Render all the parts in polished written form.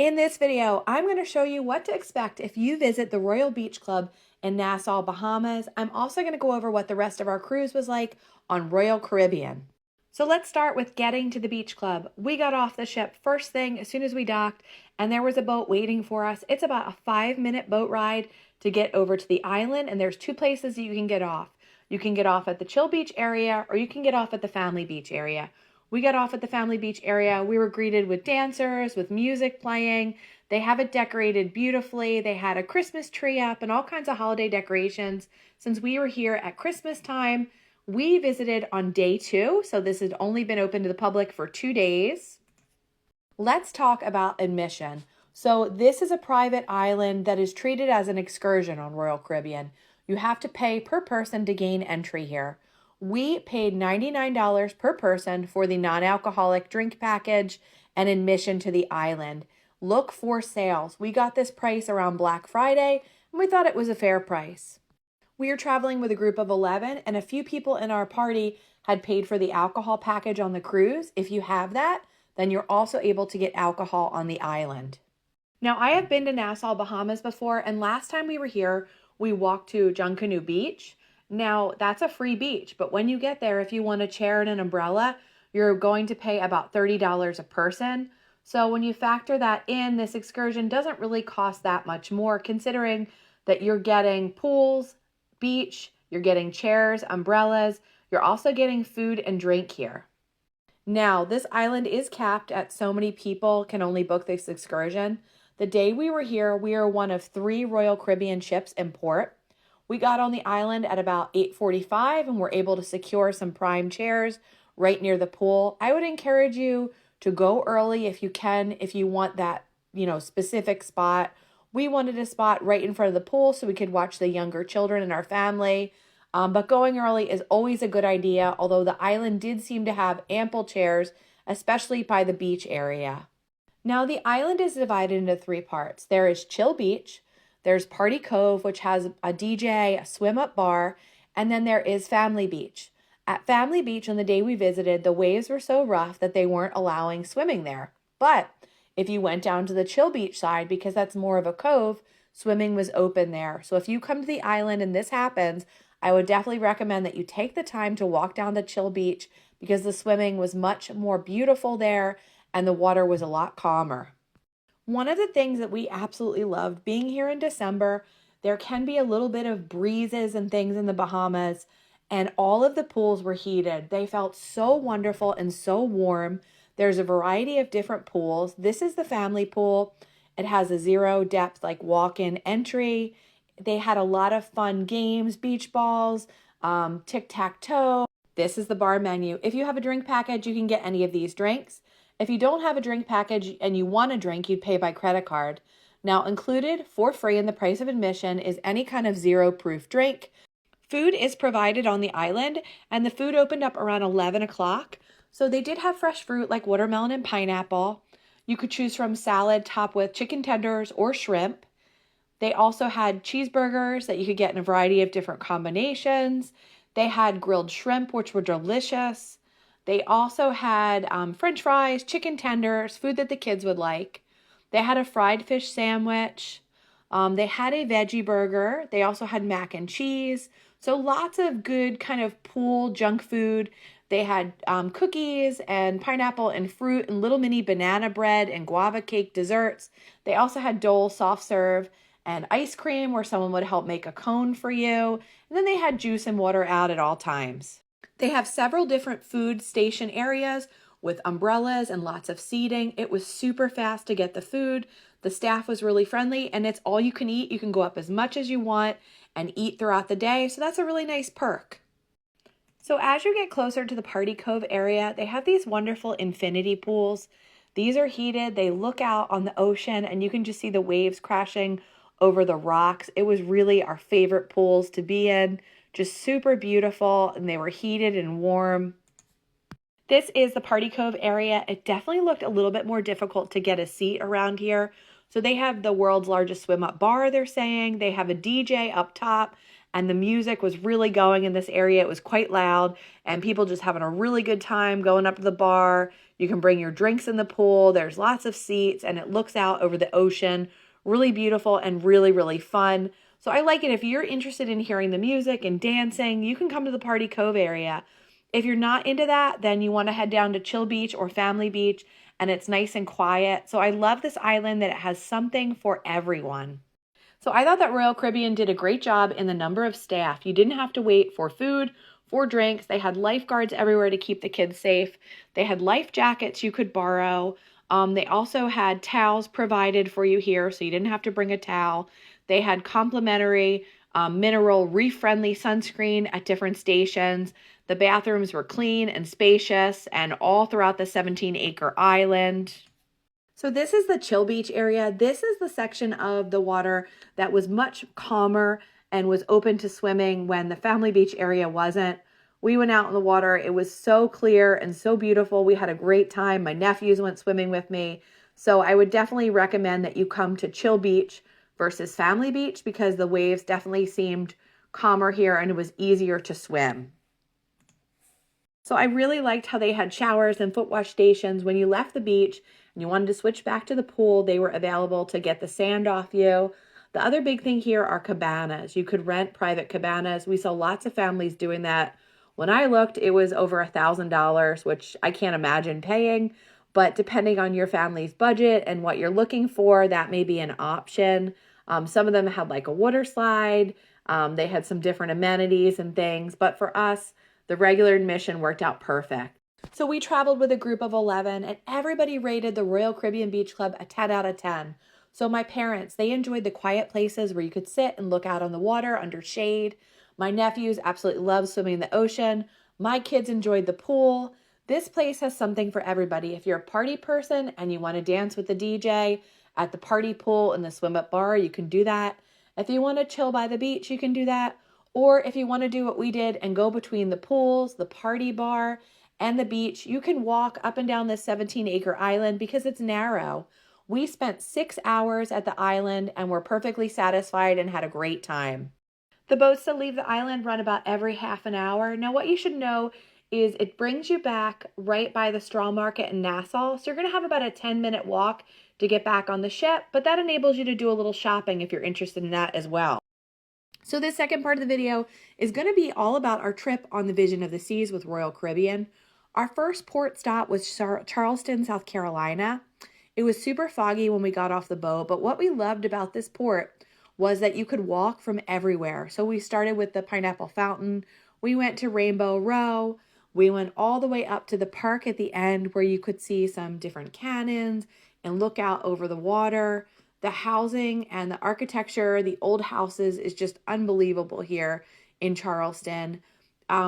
In this video, I'm going to show you what to expect if you visit the Royal Beach Club in Nassau, Bahamas. I'm also going to go over what the rest of our cruise was like on Royal Caribbean. So let's start with getting to the beach club. We got off the ship first thing as soon as we docked, and there was a boat waiting for us. It's about a 5-minute boat ride to get over to the island, and there's two places that you can get off. You can get off at the chill beach area, or you can get off at the family beach area. We got off at the family beach area. We were greeted with dancers, with music playing. They have it decorated beautifully. They had a Christmas tree up and all kinds of holiday decorations. Since we were here at Christmas time, we visited on day 2, so this has only been open to the public for 2 days. Let's talk about admission. So this is a private island that is treated as an excursion on Royal Caribbean. You have to pay per person to gain entry here. We paid $99 per person for the non-alcoholic drink package and admission to the island. Look for sales. We got this price around Black Friday, and we thought it was a fair price. We are traveling with a group of 11, and a few people in our party had paid for the alcohol package on the cruise. If you have that, then you're also able to get alcohol on the island. Now, I have been to Nassau, Bahamas before, and last time we were here, we walked to Junkanoo Beach. Now, that's a free beach, but when you get there, if you want a chair and an umbrella, you're going to pay about $30 a person. So when you factor that in, this excursion doesn't really cost that much more, considering that you're getting pools, beach, you're getting chairs, umbrellas, you're also getting food and drink here. Now, this island is capped at so many people can only book this excursion. The day we were here, we are one of 3 Royal Caribbean ships in port. We got on the island at about 8:45 and were able to secure some prime chairs right near the pool. I would encourage you to go early if you can, if you want that, specific spot. We wanted a spot right in front of the pool so we could watch the younger children in our family. But going early is always a good idea, although the island did seem to have ample chairs, especially by the beach area. Now, the island is divided into 3 parts. There is Chill Beach, there's Party Cove, which has a DJ, a swim-up bar, and then there is Family Beach. At Family Beach, on the day we visited, the waves were so rough that they weren't allowing swimming there. But if you went down to the Chill Beach side, because that's more of a cove, swimming was open there. So if you come to the island and this happens, I would definitely recommend that you take the time to walk down the Chill Beach because the swimming was much more beautiful there and the water was a lot calmer. One of the things that we absolutely loved being here in December, there can be a little bit of breezes and things in the Bahamas, and all of the pools were heated. They felt so wonderful and so warm. There's a variety of different pools. This is the family pool. It has a 0 depth, like walk-in entry. They had a lot of fun games, beach balls, tic-tac-toe. This is the bar menu. If you have a drink package, you can get any of these drinks. If you don't have a drink package and you want a drink, you'd pay by credit card. Now, included for free in the price of admission is any kind of 0 proof drink. Food is provided on the island, and the food opened up around 11 o'clock. So they did have fresh fruit like watermelon and pineapple. You could choose from salad topped with chicken tenders or shrimp. They also had cheeseburgers that you could get in a variety of different combinations. They had grilled shrimp, which were delicious. They also had French fries, chicken tenders, food that the kids would like. They had a fried fish sandwich. They had a veggie burger. They also had mac and cheese. So lots of good kind of pool junk food. They had cookies and pineapple and fruit and little mini banana bread and guava cake desserts. They also had Dole soft serve and ice cream where someone would help make a cone for you. And then they had juice and water out at all times. They have several different food station areas with umbrellas and lots of seating. It was super fast to get the food. The staff was really friendly, and it's all you can eat. You can go up as much as you want and eat throughout the day. So that's a really nice perk. So as you get closer to the Party Cove area, they have these wonderful infinity pools. These are heated. They look out on the ocean, and you can just see the waves crashing over the rocks. It was really our favorite pools to be in. Just super beautiful, and they were heated and warm. This is the Party Cove area. It definitely looked a little bit more difficult to get a seat around here. So they have the world's largest swim-up bar, they're saying. They have a DJ up top, and the music was really going in this area. It was quite loud, and people just having a really good time going up to the bar. You can bring your drinks in the pool. There's lots of seats, and it looks out over the ocean. Really beautiful and really, really fun. So I like it. If you're interested in hearing the music and dancing, you can come to the Party Cove area. If you're not into that, then you want to head down to Chill Beach or Family Beach, and it's nice and quiet. So I love this island that it has something for everyone. So I thought that Royal Caribbean did a great job in the number of staff. You didn't have to wait for food, for drinks. They had lifeguards everywhere to keep the kids safe. They had life jackets you could borrow. They also had towels provided for you here, so you didn't have to bring a towel. They had complimentary mineral reef-friendly sunscreen at different stations. The bathrooms were clean and spacious and all throughout the 17-acre island. So this is the Chill Beach area. This is the section of the water that was much calmer and was open to swimming when the Family Beach area wasn't. We went out in the water. It was so clear and so beautiful. We had a great time. My nephews went swimming with me. So I would definitely recommend that you come to Chill Beach versus Family Beach because the waves definitely seemed calmer here and it was easier to swim. So I really liked how they had showers and foot wash stations. When you left the beach and you wanted to switch back to the pool, they were available to get the sand off you. The other big thing here are cabanas. You could rent private cabanas. We saw lots of families doing that. When I looked, it was over $1,000, which I can't imagine paying. But depending on your family's budget and what you're looking for, that may be an option. Some of them had like a water slide. They had some different amenities and things. But for us, the regular admission worked out perfect. So we traveled with a group of 11 and everybody rated the Royal Caribbean Beach Club a 10 out of 10. So my parents, they enjoyed the quiet places where you could sit and look out on the water under shade. My nephews absolutely love swimming in the ocean. My kids enjoyed the pool. This place has something for everybody. If you're a party person and you want to dance with the DJ at the party pool and the swim up bar, you can do that. If you want to chill by the beach, you can do that. Or if you want to do what we did and go between the pools, the party bar, and the beach, you can walk up and down this 17-acre island because it's narrow. We spent 6 hours at the island and were perfectly satisfied and had a great time. The boats that leave the island run about every half an hour. Now, what you should know is it brings you back right by the straw market in Nassau. So you're going to have about a 10-minute walk to get back on the ship, but that enables you to do a little shopping if you're interested in that as well. So this second part of the video is going to be all about our trip on the Vision of the Seas with Royal Caribbean. Our first port stop was Charleston, South Carolina. It was super foggy when we got off the boat, but what we loved about this port was that you could walk from everywhere. So we started with the Pineapple Fountain. We went to Rainbow Row. We went all the way up to the park at the end where you could see some different cannons and look out over the water. The housing and the architecture, the old houses is just unbelievable here in Charleston.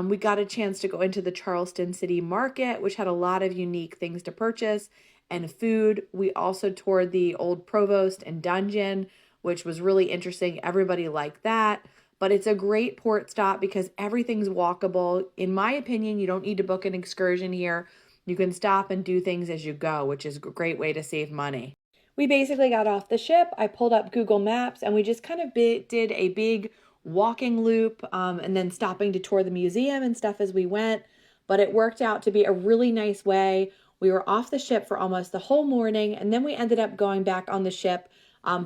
We got a chance to go into the Charleston City Market, which had a lot of unique things to purchase and food. We also toured the old Provost and Dungeon, which was really interesting. Everybody liked that. But it's a great port stop because everything's walkable. In my opinion, you don't need to book an excursion here. You can stop and do things as you go, which is a great way to save money. We basically got off the ship. I pulled up Google Maps and we just kind of did a big walking loop and then stopping to tour the museum and stuff as we went. But it worked out to be a really nice way. We were off the ship for almost the whole morning and then we ended up going back on the ship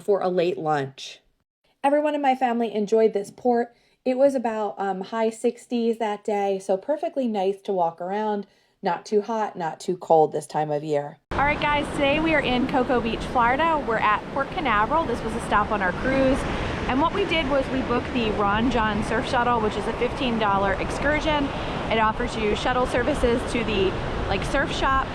for a late lunch. Everyone in my family enjoyed this port. It was about high 60s that day, so perfectly nice to walk around. Not too hot, not too cold this time of year. All right, guys, today we are in Cocoa Beach, Florida. We're at Port Canaveral. This was a stop on our cruise. And what we did was we booked the Ron John Surf Shuttle, which is a $15 excursion. It offers you shuttle services to the surf shop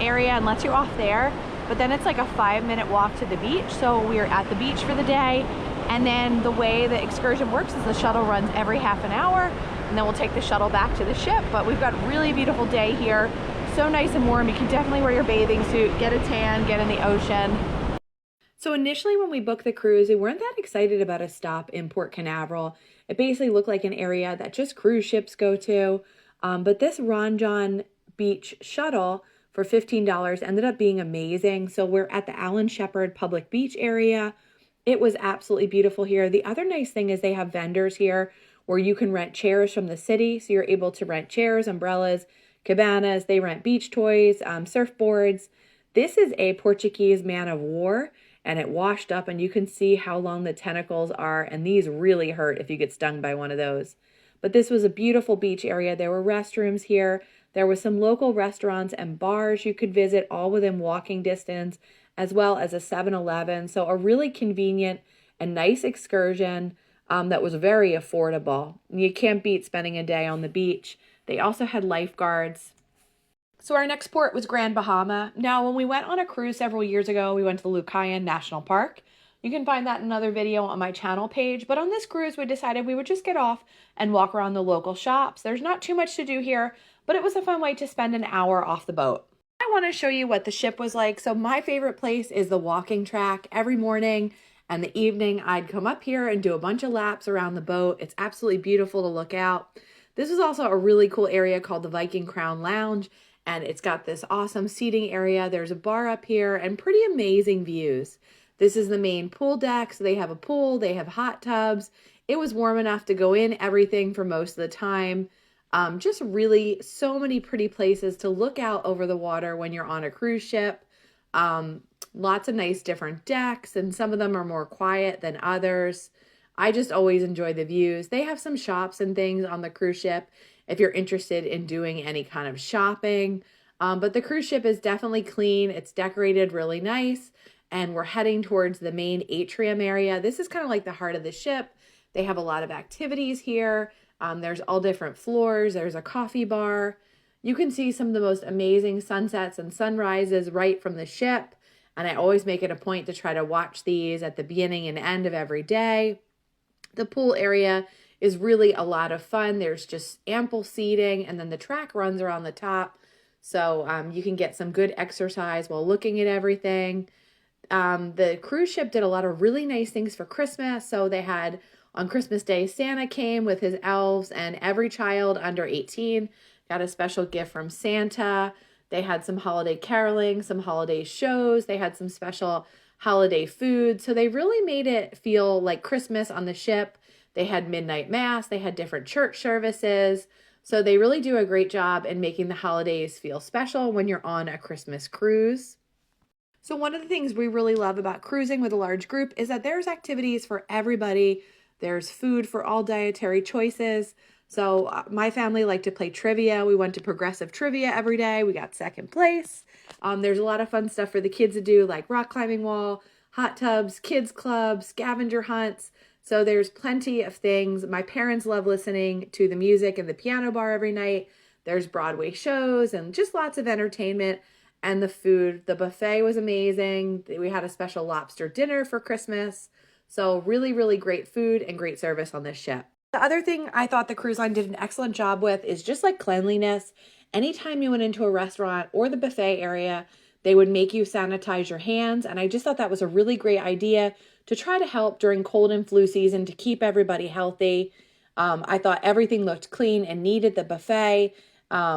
area and lets you off there. But then it's like a 5-minute walk to the beach. So we are at the beach for the day. And then the way the excursion works is the shuttle runs every half an hour and then we'll take the shuttle back to the ship. But we've got a really beautiful day here. So nice and warm. You can definitely wear your bathing suit, get a tan, get in the ocean. So initially when we booked the cruise, we weren't that excited about a stop in Port Canaveral. It basically looked like an area that just cruise ships go to. But this Ron John Beach shuttle for $15 ended up being amazing. So we're at the Alan Shepard Public Beach area. It was absolutely beautiful here. The other nice thing is they have vendors here where you can rent chairs from the city. So you're able to rent chairs, umbrellas, cabanas. They rent beach toys, surfboards. This is a Portuguese man of war, and it washed up, and you can see how long the tentacles are. And these really hurt if you get stung by one of those. But this was a beautiful beach area. There were restrooms here. There were some local restaurants and bars you could visit, all within walking distance, as well as a 7-Eleven. So a really convenient and nice excursion that was very affordable. You can't beat spending a day on the beach. They also had lifeguards. So our next port was Grand Bahama. Now, when we went on a cruise several years ago, we went to the Lucayan National Park. You can find that in another video on my channel page. But on this cruise, we decided we would just get off and walk around the local shops. There's not too much to do here, but it was a fun way to spend an hour off the boat. I want to show you what the ship was like. So my favorite place is the walking track. Every morning and the evening, I'd come up here and do a bunch of laps around the boat. It's absolutely beautiful to look out. This is also a really cool area called the Viking Crown Lounge, and it's got this awesome seating area. There's a bar up here and pretty amazing views. This is the main pool deck. So they have a pool, they have hot tubs. It was warm enough to go in everything for most of the time. Just really so many pretty places to look out over the water when you're on a cruise ship. Lots of nice different decks, and some of them are more quiet than others. I just always enjoy the views. They have some shops and things on the cruise ship if you're interested in doing any kind of shopping. But the cruise ship is definitely clean. It's decorated really nice, and we're heading towards the main atrium area. This is kind of like the heart of the ship. They have a lot of activities here. There's all different floors. There's a coffee bar. You can see some of the most amazing sunsets and sunrises right from the ship. And I always make it a point to try to watch these at the beginning and end of every day. The pool area is really a lot of fun. There's just ample seating, and then the track runs around the top. So you can get some good exercise while looking at everything. The cruise ship did a lot of really nice things for Christmas. So they had, on Christmas Day, Santa came with his elves, and every child under 18 got a special gift from Santa. They had some holiday caroling, some holiday shows. They had some special holiday food. So they really made it feel like Christmas on the ship. They had midnight mass. They had different church services. So they really do a great job in making the holidays feel special when you're on a Christmas cruise. So one of the things we really love about cruising with a large group is that there's activities for everybody. There's food for all dietary choices. So my family liked to play trivia. We went to progressive trivia every day. We got second place. There's a lot of fun stuff for the kids to do, like rock climbing wall, hot tubs, kids clubs, scavenger hunts. So there's plenty of things. My parents love listening to the music in the piano bar every night. There's Broadway shows and just lots of entertainment. And the food, the buffet was amazing. We had a special lobster dinner for Christmas. So really, really great food and great service on this ship. The other thing I thought the cruise line did an excellent job with is just like cleanliness. Anytime you went into a restaurant or the buffet area, they would make you sanitize your hands. And I just thought that was a really great idea to try to help during cold and flu season to keep everybody healthy. I thought everything looked clean and neat at the buffet.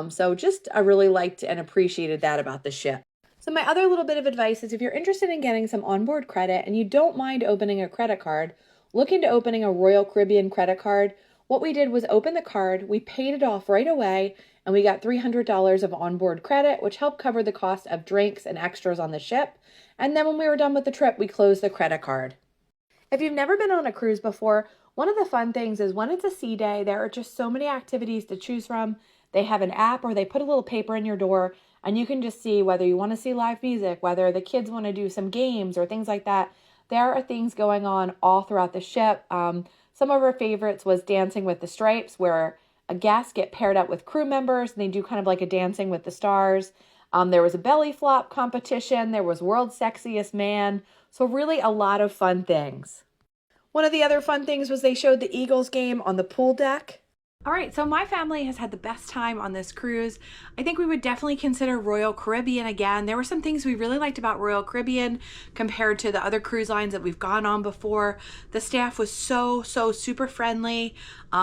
So just I really liked and appreciated that about the ship. So my other little bit of advice is if you're interested in getting some onboard credit and you don't mind opening a credit card, look into opening a Royal Caribbean credit card. What we did was open the card, we paid it off right away, and we got $300 of onboard credit, which helped cover the cost of drinks and extras on the ship. And then when we were done with the trip, we closed the credit card. If you've never been on a cruise before, one of the fun things is when it's a sea day, there are just so many activities to choose from. They have an app or they put a little paper in your door, and you can just see whether you want to see live music, whether the kids want to do some games or things like that. There are things going on all throughout the ship. Some of our favorites was Dancing with the Stripes, where a guest get paired up with crew members and they do kind of like a Dancing with the Stars. There was a belly flop competition. There was World's Sexiest Man. So really a lot of fun things. One of the other fun things was they showed the Eagles game on the pool deck. All right, so my family has had the best time on this cruise. I think we would definitely consider Royal Caribbean again. There were some things we really liked about Royal Caribbean compared to the other cruise lines that we've gone on before. The staff was so super friendly.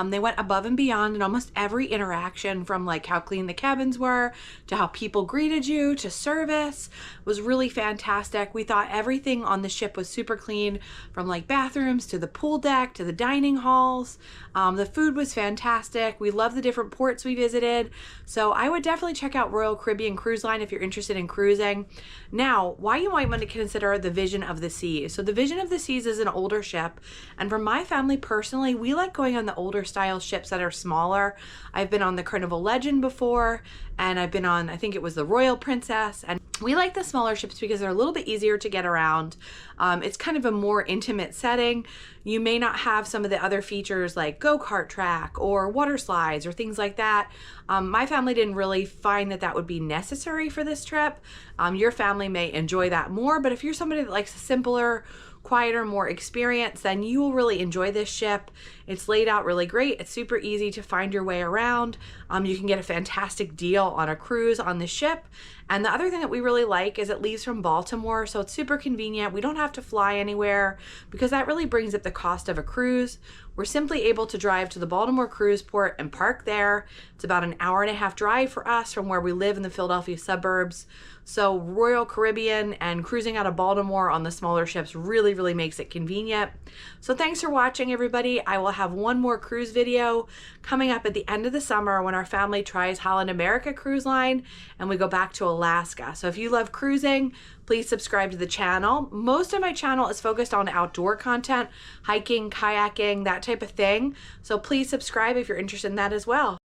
They went above and beyond in almost every interaction, from like how clean the cabins were to how people greeted you to service. It was really fantastic. We thought everything on the ship was super clean, from like bathrooms to the pool deck to the dining halls. The food was fantastic. We love the different ports we visited. So I would definitely check out Royal Caribbean Cruise Line if you're interested in cruising. Now, why you might want to consider the Vision of the Seas. So the Vision of the Seas is an older ship. And for my family personally, we like going on the older style ships that are smaller. I've been on the Carnival Legend before, and I've been on, I think it was the Royal Princess. And we like the smaller ships because they're a little bit easier to get around. It's kind of a more intimate setting. You may not have some of the other features like go-kart track or water slides or things like that. My family didn't really find that that would be necessary for this trip. Your family may enjoy that more, but if you're somebody that likes a simpler, quieter, more experience, then you will really enjoy this ship. It's laid out really great. It's super easy to find your way around. You can get a fantastic deal on a cruise on the ship. And the other thing that we really like is it leaves from Baltimore, so it's super convenient. We don't have to fly anywhere because that really brings up the cost of a cruise. We're simply able to drive to the Baltimore cruise port and park there. It's about an hour-and-a-half drive for us from where we live in the Philadelphia suburbs. So Royal Caribbean and cruising out of Baltimore on the smaller ships really makes it convenient. So thanks for watching, everybody. I will have one more cruise video coming up at the end of the summer when our family tries Holland America Cruise Line and we go back to Alaska. So if you love cruising, please subscribe to the channel. Most of my channel is focused on outdoor content, hiking, kayaking, that type of thing. So please subscribe if you're interested in that as well.